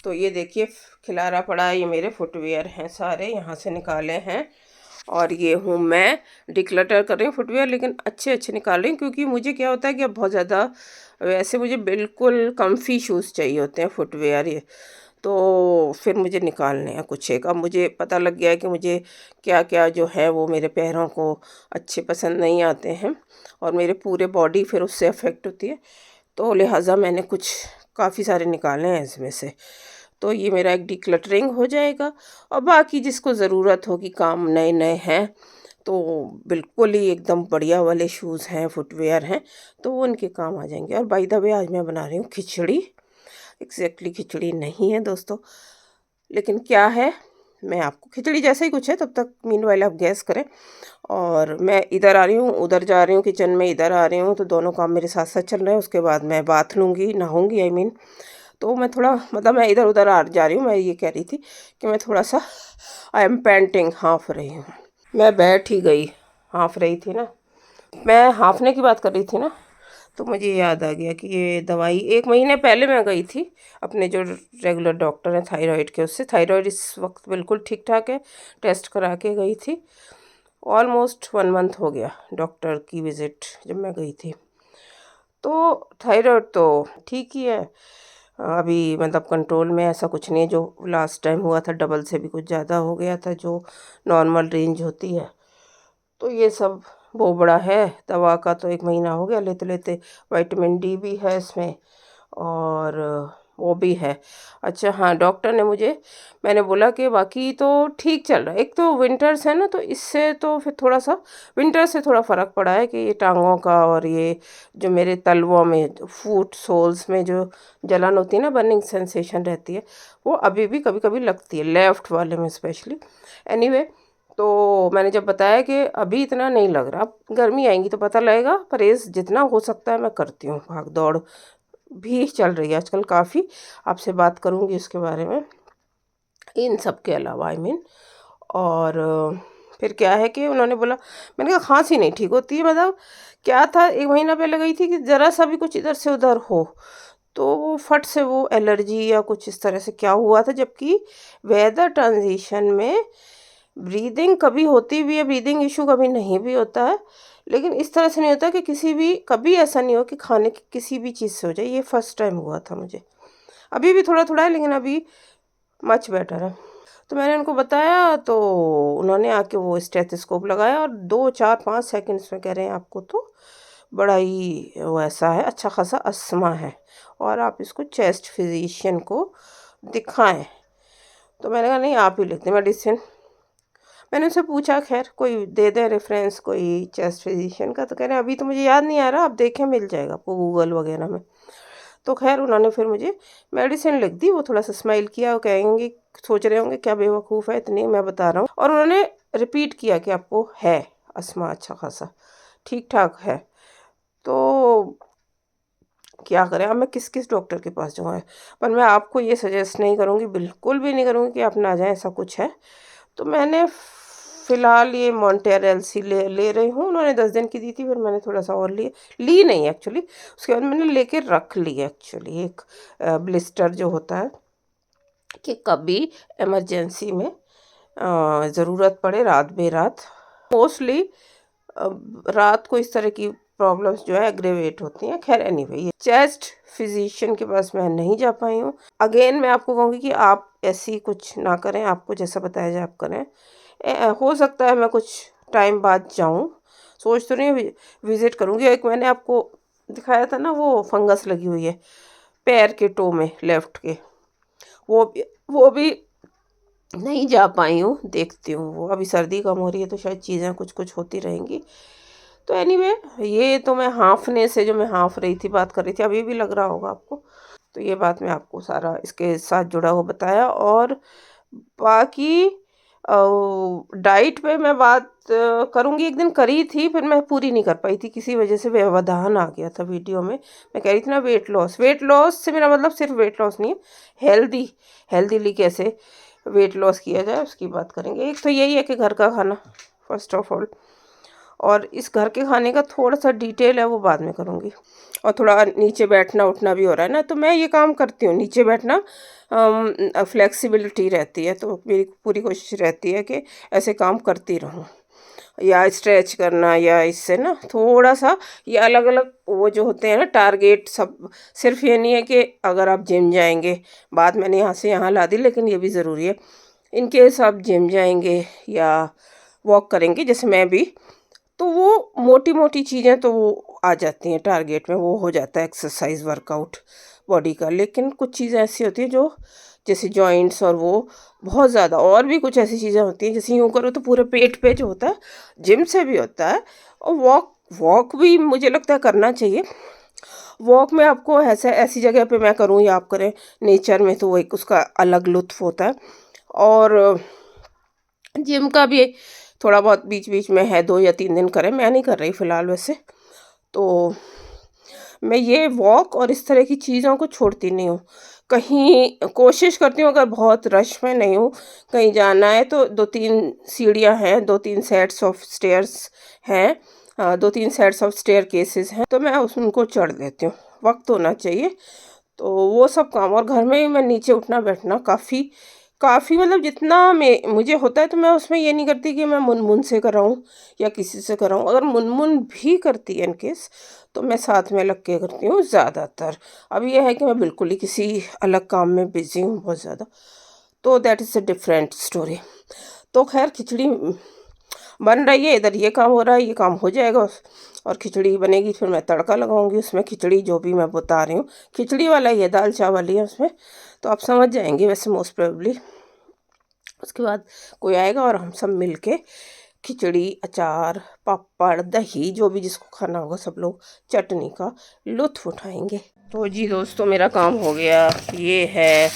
तो ये देखिए खिलारा पड़ा, ये मेरे फुटवेयर हैं सारे, यहाँ से निकाले हैं। और ये हूँ मैं डिक्लटर कर रही हूँ फुटवेयर, लेकिन अच्छे अच्छे निकाल रही हूँ, क्योंकि मुझे क्या होता है कि अब बहुत ज़्यादा वैसे मुझे बिल्कुल कम्फी शूज़ चाहिए होते हैं फुटवेयर ये। तो फिर मुझे निकालने हैं कुछ एक। अब मुझे पता लग गया है कि मुझे क्या क्या जो है वो मेरे पैरों को अच्छे पसंद नहीं आते हैं, और मेरे पूरे बॉडी फिर उससे अफेक्ट होती है। तो लिहाजा मैंने कुछ काफ़ी सारे निकाले हैं इसमें से। तो ये मेरा एक डिक्लटरिंग हो जाएगा, और बाकी जिसको ज़रूरत होगी, काम नए नए हैं तो बिल्कुल ही एकदम बढ़िया वाले शूज़ हैं, फुटवेयर हैं, तो वो उनके काम आ जाएंगे। और बाय द वे आज मैं बना रही हूँ खिचड़ी। एग्जैक्टली खिचड़ी नहीं है दोस्तों, लेकिन क्या है, मैं आपको खिचड़ी जैसा ही कुछ है, तब तक मीनवाइल आप गैस करें। और मैं इधर आ रही हूँ, उधर जा रही हूँ किचन में, इधर आ रही हूँ, तो दोनों काम मेरे साथ साथ चल रहे हैं। उसके बाद मैं बाथ लूँगी, नहाऊँगी आई मीन। तो मैं थोड़ा मतलब मैं इधर उधर आ जा रही हूँ। मैं ये कह रही थी कि मैं थोड़ा सा आई एम पेंटिंग, हाँफ रही हूँ। मैं बैठ ही गई, हाँफ रही थी ना, मैं हाँफने की बात कर रही थी ना, तो मुझे याद आ गया कि ये दवाई 1 महीने पहले मैं गई थी अपने जो रेगुलर डॉक्टर हैं थायराइड के, उससे। थायराइड इस वक्त बिल्कुल ठीक ठाक है, टेस्ट करा के गई थी। ऑलमोस्ट 1 मंथ हो गया डॉक्टर की विज़िट जब मैं गई थी। तो थायराइड तो ठीक ही है अभी, मतलब कंट्रोल में, ऐसा कुछ नहीं है। जो लास्ट टाइम हुआ था डबल से भी कुछ ज़्यादा हो गया था, जो नॉर्मल रेंज होती है। तो ये सब वो बड़ा है। दवा का तो 1 महीना हो गया लेते लेते। विटामिन डी भी है इसमें, और वो भी है। अच्छा हाँ, डॉक्टर ने मुझे, मैंने बोला कि बाकी तो ठीक चल रहा है, एक तो विंटर्स है ना, तो इससे तो फिर थोड़ा सा विंटर से थोड़ा फ़र्क पड़ा है कि ये टांगों का, और ये जो मेरे तलवों में, फुट सोल्स में जो जलन होती है ना, बर्निंग सेंसेशन रहती है, वो अभी भी कभी कभी लगती है, लेफ़्ट वाले में स्पेशली। एनीवे, तो मैंने जब बताया कि अभी इतना नहीं लग रहा, अब गर्मी आएंगी तो पता लगेगा। परहेज़ जितना हो सकता है मैं करती हूँ, भाग दौड़ भी चल रही है आजकल काफ़ी। आपसे बात करूँगी उसके बारे में, इन सब के अलावा आई मीन। और फिर क्या है कि उन्होंने बोला, मैंने कहा खांसी नहीं ठीक होती है, मतलब क्या था, 1 महीना पहले गई थी कि ज़रा सा भी कुछ इधर से उधर हो तो वो फट से वो एलर्जी या कुछ इस तरह से क्या हुआ था। जबकि वेदर ट्रांजिशन में ब्रीदिंग कभी होती भी है, ब्रीदिंग इशू कभी नहीं भी होता है, लेकिन इस तरह से नहीं होता कि किसी भी, कभी ऐसा नहीं हो कि खाने की किसी भी चीज़ से हो जाए। ये फर्स्ट टाइम हुआ था मुझे। अभी भी थोड़ा थोड़ा है, लेकिन अभी मच बेटर है। तो मैंने उनको बताया, तो उन्होंने आके वो स्टेथोस्कोप लगाया, और 2 4 5 सेकंड्स में कह रहे हैं आपको तो बड़ा ही वो ऐसा है, अच्छा खासा अस्थमा है, और आप इसको चेस्ट फिजिशियन को दिखाएं। तो मैंने कहा नहीं, आप ही लिख दें मेडिसिन। मैंने उनसे पूछा खैर कोई दे दे रेफरेंस कोई चेस्ट फिजिशियन का, तो कह रहे हैं अभी तो मुझे याद नहीं आ रहा, आप देखें मिल जाएगा आपको गूगल वगैरह में। तो खैर उन्होंने फिर मुझे मेडिसिन लिख दी। वो थोड़ा सा स्माइल किया, वो कहेंगे, सोच रहे होंगे क्या बेवकूफ़ है इतनी, मैं बता रहा हूँ। और उन्होंने रिपीट किया कि आपको है अस्थमा अच्छा खासा, ठीक ठाक है। तो क्या करें, अब मैं किस किस डॉक्टर के पास जाऊँ। पर मैं आपको ये सजेस्ट नहीं करूँगी, बिल्कुल भी नहीं करूँगी कि आप ना जाएं, ऐसा कुछ है। तो मैंने फ़िलहाल ये मोंटेरेल सी ले रही हूँ। उन्होंने 10 दिन की दी थी, फिर मैंने थोड़ा सा और ली नहीं एक्चुअली, उसके बाद मैंने लेके रख ली एक्चुअली एक ब्लिस्टर जो होता है, कि कभी इमरजेंसी में ज़रूरत पड़े रात बेरात। मोस्टली रात को इस तरह की प्रॉब्लम्स जो है एग्रेवेट होती हैं। खैर एनीवे, ये चेस्ट फिजिशियन के पास मैं नहीं जा पाई हूँ। अगेन मैं आपको कहूँगी कि आप ऐसी कुछ ना करें, आपको जैसा बताया जाए आप करें। हो सकता है मैं कुछ टाइम बाद जाऊँ, सोच तो नहीं, विज़िट करूँगी। एक मैंने आपको दिखाया था ना, वो फंगस लगी हुई है पैर के टो में, लेफ़्ट के, वो भी नहीं जा पाई हूँ, देखती हूँ। वो अभी सर्दी कम हो रही है तो शायद चीज़ें कुछ कुछ होती रहेंगी। तो एनीवे, ये तो मैं हाँफने से, जो मैं हाँफ रही थी, बात कर रही थी, अभी भी लग रहा होगा आपको। तो ये बात मैं आपको सारा इसके साथ जुड़ा हुआ बताया। और बाकी डाइट पे मैं बात करूँगी, एक दिन करी थी, फिर मैं पूरी नहीं कर पाई थी, किसी वजह से व्यवधान आ गया था वीडियो में। मैं कह रही थी ना वेट लॉस से मेरा मतलब सिर्फ वेट लॉस नहीं है, हेल्दीली कैसे वेट लॉस किया जाए उसकी बात करेंगे। एक तो यही है कि घर का खाना फर्स्ट ऑफ ऑल, और इस घर के खाने का थोड़ा सा डिटेल है वो बाद में करूँगी। और थोड़ा नीचे बैठना उठना भी हो रहा है ना, तो मैं ये काम करती हूँ, नीचे बैठना फ्लेक्सिबिलिटी रहती है, तो मेरी पूरी कोशिश रहती है कि ऐसे काम करती रहूँ, या स्ट्रेच करना, या इससे ना थोड़ा सा ये अलग अलग वो जो होते हैं ना टारगेट सब। सिर्फ ये नहीं है कि अगर आप जिम जाएंगे, बात मैंने यहाँ से यहाँ ला दी, लेकिन ये भी ज़रूरी है इन केस आप जिम जाएंगे या वॉक करेंगे जैसे मैं भी, तो वो मोटी मोटी चीज़ें तो वो आ जाती हैं टारगेट में, वो हो जाता है एक्सरसाइज वर्कआउट बॉडी का। लेकिन कुछ चीज़ें ऐसी होती हैं जो जैसे जॉइंट्स और वो बहुत ज़्यादा, और भी कुछ ऐसी चीज़ें होती हैं जैसे यूँ करो तो पूरे पेट पे जो होता है, जिम से भी होता है। और वॉक वॉक भी मुझे लगता है करना चाहिए। वॉक में आपको ऐसा ऐसी जगह पे मैं करूँ या आप करें नेचर में, तो वो एक उसका अलग लुत्फ़ होता है। और जिम का भी थोड़ा बहुत बीच बीच में है, 2 या 3 दिन करें, मैं नहीं कर रही फ़िलहाल वैसे। तो मैं ये वॉक और इस तरह की चीज़ों को छोड़ती नहीं हूँ। कहीं कोशिश करती हूँ, अगर बहुत रश में नहीं हूँ, कहीं जाना है तो 2-3 सीढ़ियाँ हैं, 2-3 सेट्स ऑफ स्टेयर्स हैं, 2-3 सेट्स ऑफ स्टेयरकेसेस हैं, तो मैं उनको चढ़ लेती हूँ। वक़्त होना चाहिए, तो वो सब काम। और घर में ही मैं नीचे उठना बैठना काफ़ी काफ़ी मतलब जितना मैं मुझे होता है, तो मैं उसमें ये नहीं करती कि मैं मुनमुन से कराऊँ या किसी से कराऊँ। अगर मुनमुन भी करती है इन केस, तो मैं साथ में लग के करती हूँ ज़्यादातर। अब ये है कि मैं बिल्कुल ही किसी अलग काम में बिज़ी हूँ बहुत ज़्यादा, तो that is a different story. तो खैर खिचड़ी बन रही है, इधर ये काम हो रहा है, ये काम हो जाएगा और खिचड़ी बनेगी, फिर मैं तड़का लगाऊंगी उसमें। खिचड़ी जो भी मैं बता रही हूँ खिचड़ी वाला ही है, दाल चावल ही है उसमें, तो आप समझ जाएंगे वैसे मोस्ट प्रोबेबली। उसके बाद कोई आएगा और हम सब मिल के खिचड़ी, अचार, पापड़, दही, जो भी जिसको खाना होगा सब लोग चटनी का लुत्फ़ उठाएंगे। तो जी दोस्तों, मेरा काम हो गया। ये है,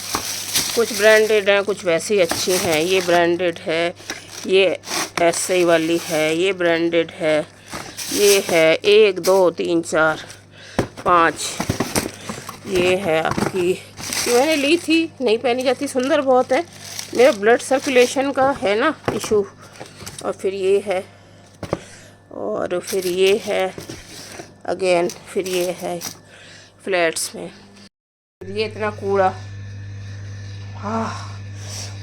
कुछ ब्रांडेड हैं, कुछ वैसे ही अच्छी हैं। ये ब्रांडेड है, ये ऐसे ही वाली है, ये ब्रांडेड है, ये है 1 2 3 4 5। ये है आपकी, ये मैंने ली थी, नहीं पहनी जाती, सुंदर बहुत है, मेरा ब्लड सर्कुलेशन का है ना इशू। और फिर ये है, और फिर ये है अगेन, फिर ये है फ्लैट्स में, फिर ये इतना कूड़ा। हाँ,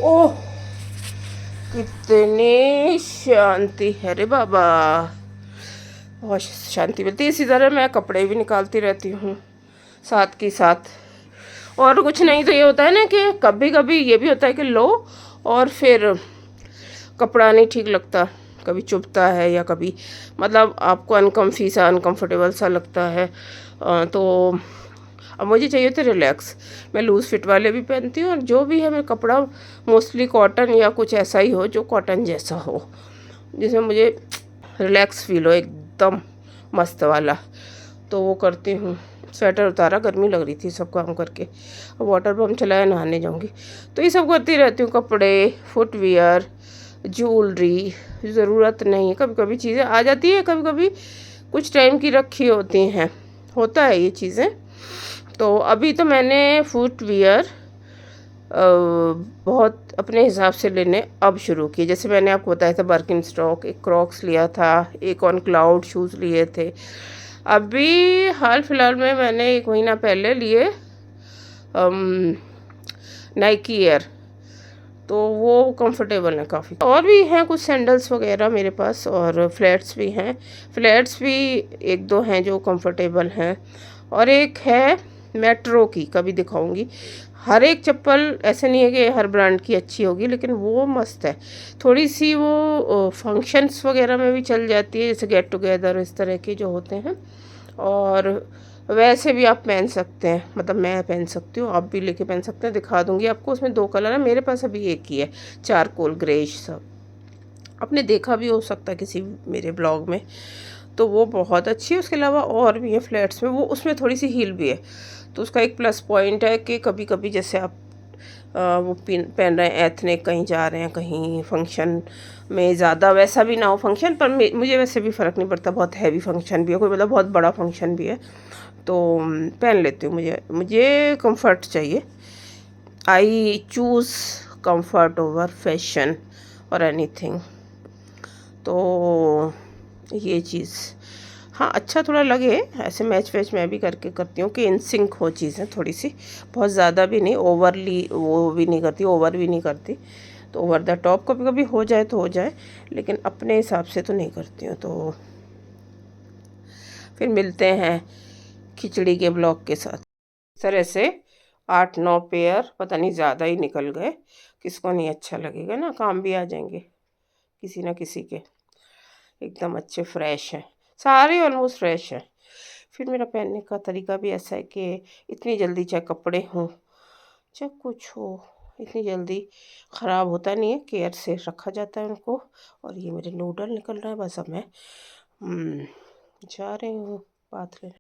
ओह कितनी शांति है रे बाबा, बहुत शांति मिलती है। इसी तरह मैं कपड़े भी निकालती रहती हूँ साथ के साथ। और कुछ नहीं तो ये होता है ना कि कभी कभी ये भी होता है कि लो और फिर कपड़ा नहीं ठीक लगता, कभी चुभता है या कभी मतलब आपको अनकम्फी सा, अनकम्फर्टेबल सा लगता है। तो अब मुझे चाहिए तो रिलैक्स, मैं लूज़ फिट वाले भी पहनती हूँ, और जो भी है मेरा कपड़ा मोस्टली कॉटन या कुछ ऐसा ही हो जो कॉटन जैसा हो, जिसमें मुझे रिलैक्स फील हो, एकदम मस्त वाला, तो वो करती हूँ। स्वेटर उतारा, गर्मी लग रही थी सब काम करके, अब वाटर पम्प चलाया, नहाने जाऊँगी, तो ये सब करती रहती हूँ। कपड़े, फुटवियर, ज्वेलरी, ज़रूरत नहीं, कभी कभी चीज़ें आ जाती है, कभी कभी कुछ टाइम की रखी होती हैं, होता है ये चीज़ें। तो अभी तो मैंने फुटवियर बहुत अपने हिसाब से लेने अब शुरू किए। जैसे मैंने आपको बताया था बर्किनस्टॉक, एक क्रॉक्स लिया था, एक ऑन क्लाउड शूज़ लिए थे। अभी हाल फिलहाल में मैंने 1 महीना पहले लिए नाइकी एयर, तो वो कंफर्टेबल है काफ़ी। और भी हैं कुछ सैंडल्स वगैरह मेरे पास, और फ्लैट्स भी हैं, फ्लैट्स भी 1-2 हैं जो कंफर्टेबल हैं। और एक है मेट्रो की, कभी दिखाऊंगी। हर एक चप्पल ऐसे नहीं है कि हर ब्रांड की अच्छी होगी, लेकिन वो मस्त है, थोड़ी सी वो फंक्शंस वगैरह में भी चल जाती है, जैसे गेट टुगेदर इस तरह के जो होते हैं। और वैसे भी आप पहन सकते हैं, मतलब मैं पहन सकती हूँ, आप भी लेके पहन सकते हैं, दिखा दूँगी आपको। उसमें 2 कलर है, मेरे पास अभी एक ही है, चारकोल ग्रेश सब, आपने देखा भी हो सकता है किसी मेरे ब्लॉग में, तो वो बहुत अच्छी है। उसके अलावा और भी है फ्लैट्स में, वो उसमें थोड़ी सी हील भी है, तो उसका एक प्लस पॉइंट है कि कभी कभी जैसे आप वो पहन रहे हैं एथनिक, कहीं जा रहे हैं, कहीं फंक्शन में, ज़्यादा वैसा भी ना हो फंक्शन, पर मुझे वैसे भी फ़र्क नहीं पड़ता, बहुत हैवी फंक्शन भी है कोई, मतलब बहुत बड़ा फंक्शन भी है, तो पहन लेती हूँ। मुझे कंफर्ट चाहिए, I choose comfort over fashion और एनीथिंग। तो ये चीज़ हाँ अच्छा थोड़ा लगे, ऐसे मैच वैच मैं भी करके करती हूँ कि इन सिंक हो चीज़ें थोड़ी सी, बहुत ज़्यादा भी नहीं, ओवरली वो भी नहीं करती, ओवर भी नहीं करती। तो ओवर द टॉप कभी कभी हो जाए तो हो जाए, लेकिन अपने हिसाब से तो नहीं करती हूँ। तो फिर मिलते हैं खिचड़ी के ब्लॉग के साथ। इस तरह से 8-9 पेयर, पता नहीं ज़्यादा ही निकल गए, किसको नहीं अच्छा लगेगा ना, काम भी आ जाएंगे किसी ना किसी के। एकदम अच्छे फ्रेश हैं सारे, ऑलमोस्ट फ्रेश हैं। फिर मेरा पहनने का तरीका भी ऐसा है कि इतनी जल्दी चाहे कपड़े हों चाहे कुछ हो, इतनी जल्दी ख़राब होता नहीं है, केयर से रखा जाता है उनको। और ये मेरे नूडल निकल रहा है, बस अब मैं जा रही हूँ बात लेने।